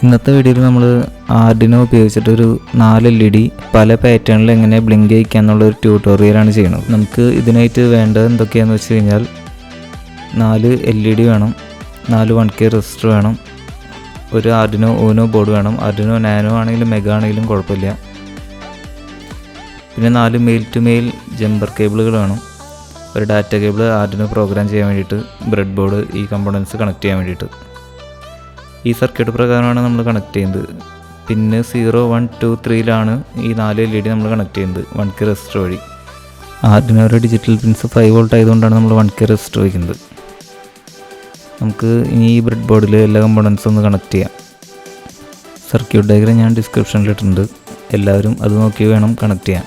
ഇന്നത്തെ വീഡിയോയിൽ നമ്മൾ ആർഡിനോ ഉപയോഗിച്ചിട്ടൊരു 4 LED പല പാറ്റേണിൽ എങ്ങനെ ബ്ലിങ്ക് ചെയ്യിക്കാന്നുള്ളൊരു ട്യൂട്ടോറിയലാണ് ചെയ്യുന്നത്. നമുക്ക് ഇതിനായിട്ട് വേണ്ടത് എന്തൊക്കെയാണെന്ന് വെച്ച് കഴിഞ്ഞാൽ 4 LED വേണം, 4 1K റെസിസ്റ്റർ വേണം, ഒരു ആർഡിനോ ഊനോ ബോർഡ് വേണം. ആർഡിനോ നാനോ ആണെങ്കിലും മെഗാ ആണെങ്കിലും കുഴപ്പമില്ല. പിന്നെ 4 മെയിൽ ടു മെയിൽ ജമ്പർ കേബിളുകൾ വേണം, ഒരു ഡാറ്റ കേബിൾ ആർഡിനോ പ്രോഗ്രാം ചെയ്യാൻ വേണ്ടിയിട്ട്, ബ്രെഡ് ബോർഡ് ഈ കമ്പോണൻസ് കണക്ട് ചെയ്യാൻ വേണ്ടിയിട്ട്. ഈ സർക്യൂട്ട് പ്രകാരമാണ് നമ്മൾ കണക്ട് ചെയ്യുന്നത്. പിന്നെ 0, 1, 2, 3ലാണ് ഈ 4 LED നമ്മൾ കണക്ട് ചെയ്യുന്നത് 1K റെസിസ്റ്റർ വഴി. ആർഡിനോയുടെ ഡിജിറ്റൽ പിൻസ് 5 വോൾട്ട് ആയതുകൊണ്ടാണ് നമ്മൾ 1K റെസിസ്റ്റർ വയ്ക്കുന്നത്. നമുക്ക് ഇനി ഈ ബ്രെഡ് ബോർഡിൽ എല്ലാ കമ്പോണൻസും ഒന്ന് കണക്ട് ചെയ്യാം. സർക്യൂട്ട് ഡയഗ്രം ഞാൻ ഡിസ്ക്രിപ്ഷനിൽ ഇട്ടിട്ടുണ്ട്, എല്ലാവരും അത് നോക്കി വേണം കണക്ട് ചെയ്യാൻ.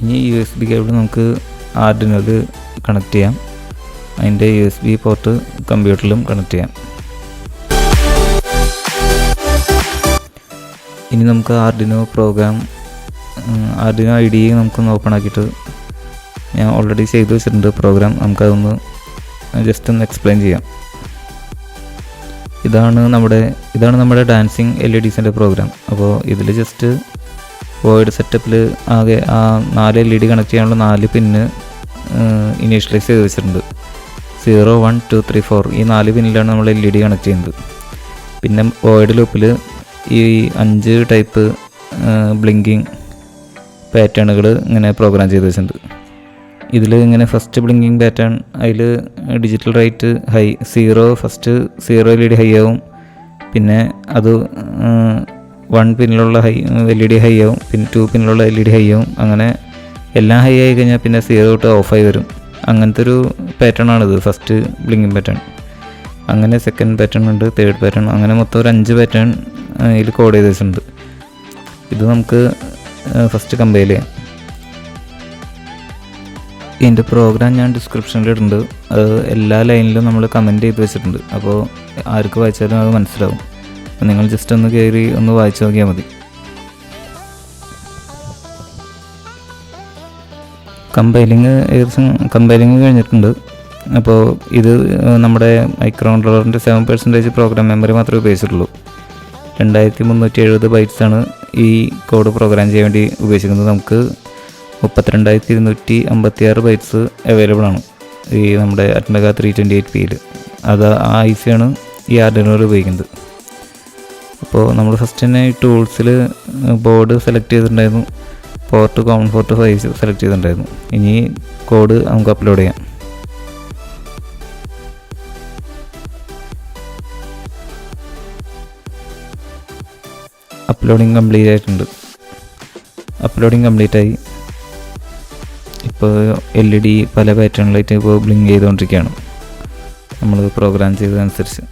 ഇനി USB കേബിൾ നമുക്ക് ആർഡിനോയിൽ കണക്ട് ചെയ്യാം. അതിൻ്റെ USB പോർട്ട് കമ്പ്യൂട്ടറിലും കണക്ട് ചെയ്യാം. ഇനി നമുക്ക് ആർഡിനോ IDE നമുക്കൊന്ന് ഓപ്പൺ ആക്കിയിട്ട്, ഞാൻ ഓൾറെഡി ചെയ്തു വെച്ചിട്ടുണ്ട് പ്രോഗ്രാം, നമുക്കതൊന്ന് ജസ്റ്റ് ഒന്ന് എക്സ്പ്ലെയിൻ ചെയ്യാം. ഇതാണ് നമ്മുടെ ഡാൻസിങ് LEDസിൻ്റെ പ്രോഗ്രാം. അപ്പോൾ ഇതിൽ ജസ്റ്റ് വോയിഡ് സെറ്റപ്പിൽ ആകെ ആ 4 LED കണക്ട് ചെയ്യാനുള്ള 4 പിന്ന് ഇനീഷ്യലൈസ് ചെയ്ത് വെച്ചിട്ടുണ്ട്. 0, 1, 2, 3, 4 ഈ 4 പിന്നിലാണ് നമ്മൾ LED കണക്ട് ചെയ്യുന്നത്. പിന്നെ വോയിഡ് ലൂപ്പിൽ ഈ 5 ടൈപ്പ് ബ്ലിങ്കിങ് പാറ്റേണുകൾ ഇങ്ങനെ പ്രോഗ്രാം ചെയ്ത് വെച്ചിട്ടുണ്ട്. ഇതിൽ ഇങ്ങനെ ഫസ്റ്റ് ബ്ലിങ്കിങ് പാറ്റേൺ, അതിൽ digital rate high, 0 LED high ആവും. പിന്നെ അത് 1 പിന്നിലുള്ള LED ഹൈ ആവും, പിന്നെ 2 പിന്നിലുള്ള LED ഹൈ ആവും. അങ്ങനെ എല്ലാം ഹൈ ആയി കഴിഞ്ഞാൽ പിന്നെ 0 തൊട്ട് ഓഫായി വരും. അങ്ങനത്തെ ഒരു പാറ്റേൺ ആണിത്, ഫസ്റ്റ് ബ്ലിങ്കിങ് പാറ്റേൺ. അങ്ങനെ സെക്കൻഡ് പാറ്റേൺ ഉണ്ട്, തേർഡ് പാറ്റേൺ, അങ്ങനെ മൊത്തം ഒരു 5 പാറ്റേൺ ഇതിൽ കോഡ് ചെയ്ത് വെച്ചിട്ടുണ്ട്. ഇത് നമുക്ക് ഫസ്റ്റ് കമ്പൈൽ ചെയ്യാം. ഇതിൻ്റെ പ്രോഗ്രാം ഞാൻ ഡിസ്ക്രിപ്ഷനിൽ ഇടുന്നുണ്ട്. അത് എല്ലാ ലൈനിലും നമ്മൾ കമൻറ്റ് ചെയ്ത് വെച്ചിട്ടുണ്ട്. അപ്പോൾ ആർക്ക് വായിച്ചാലും അത് മനസ്സിലാവും. അപ്പോൾ നിങ്ങൾ ജസ്റ്റ് ഒന്ന് കയറി ഒന്ന് വായിച്ച് നോക്കിയാൽ മതി. കമ്പൈലിങ് കഴിഞ്ഞിട്ടുണ്ട്. അപ്പോൾ ഇത് നമ്മുടെ മൈക്രോ കൺട്രോളറിൻ്റെ 7% പ്രോഗ്രാം മെമ്മറി മാത്രമേ ഉപയോഗിച്ചിട്ടുള്ളൂ. 2370 ബൈറ്റ്സാണ് ഈ കോഡ് പ്രോഗ്രാം ചെയ്യാൻ വേണ്ടി ഉപയോഗിച്ചിരിക്കുന്നത്. നമുക്ക് 32,256 ബൈറ്റ്സ് അവൈലബിൾ ആണ് ഈ നമ്മുടെ അറ്റ്മെഗ 328Pയിൽ. അത് ആ IC-യാണ് ഈ ആർഡിനോയിൽ ഉപയോഗിക്കുന്നത്. അപ്പോൾ നമ്മൾ ഫസ്റ്റ് തന്നെ ടൂൾസിൽ ബോർഡ് സെലക്ട് ചെയ്തിട്ടുണ്ടായിരുന്നു, പോർട്ട് കോമൺ പോർട്ട് 5 സെലക്ട് ചെയ്തിട്ടുണ്ടായിരുന്നു. ഇനി കോഡ് നമുക്ക് അപ്ലോഡ് ചെയ്യാം. അപ്ലോഡിങ് കംപ്ലീറ്റ് ആയി. ഇപ്പോൾ LED പല പാറ്റേണിലായിട്ട് ഇപ്പോൾ ബ്ലിങ്ക് ചെയ്തുകൊണ്ടിരിക്കുകയാണ് നമ്മൾ പ്രോഗ്രാം ചെയ്തതനുസരിച്ച്.